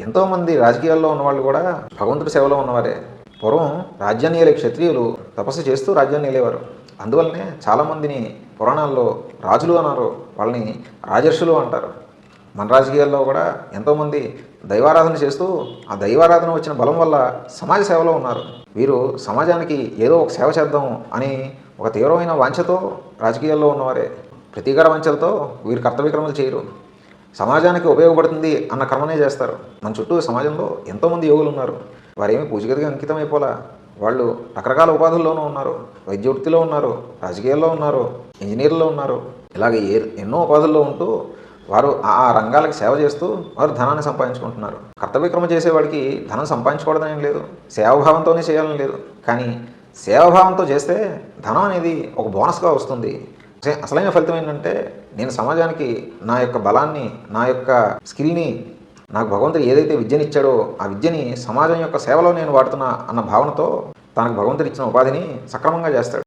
ఎంతోమంది రాజకీయాల్లో ఉన్నవాళ్ళు కూడా భగవంతుడి సేవలో ఉన్నవారే. పూర్వం రాజ్యాన్ని ఏలే క్షత్రియులు తపస్సు చేస్తూ రాజ్యాన్ని ఏలేవారు. అందువల్లనే చాలామందిని పురాణాల్లో రాజులు అన్నారు, వాళ్ళని రాజర్షులు అంటారు. మన రాజకీయాల్లో కూడా ఎంతోమంది దైవారాధన చేస్తూ ఆ దైవారాధన వచ్చిన బలం వల్ల సమాజ సేవలో ఉన్నారు. వీరు సమాజానికి ఏదో ఒక సేవ చేద్దాం అని ఒక తీవ్రమైన వాంఛతో రాజకీయాల్లో ఉన్నవారే. ప్రతీకార వాంఛలతో వీరు కర్తవ్యక్రమాలు చేయరు. సమాజానికి ఉపయోగపడుతుంది అన్న కర్మనే చేస్తారు. మన చుట్టూ సమాజంలో ఎంతోమంది యోగులు ఉన్నారు. వారేమి పూజగదిగా అంకితం అయిపోలా. వాళ్ళు రకరకాల ఉపాధుల్లోనూ ఉన్నారు. వైద్య వృత్తిలో ఉన్నారు, రాజకీయాల్లో ఉన్నారు, ఇంజనీర్లో ఉన్నారు. ఇలాగ ఎన్నో ఉపాధుల్లో ఉంటూ వారు ఆ రంగాలకు సేవ చేస్తూ వారు ధనాన్ని సంపాదించుకుంటున్నారు. కర్తవ్యక్రమం చేసేవాడికి ధనం సంపాదించుకోవడం ఏం లేదు, సేవాభావంతోనే చేయాలని లేదు. కానీ సేవాభావంతో చేస్తే ధనం అనేది ఒక బోనస్గా వస్తుంది. అసలైన ఫలితం ఏంటంటే, నేను సమాజానికి నా యొక్క బలాన్ని, నా యొక్క స్కిల్ని, నాకు భగవంతుడు ఏదైతే విద్యనిచ్చాడో ఆ విద్యని సమాజం యొక్క సేవలో నేను వాడుతున్నా అన్న భావనతో తనకు భగవంతుడు ఇచ్చిన ఉపాధిని సక్రమంగా చేస్తాడు.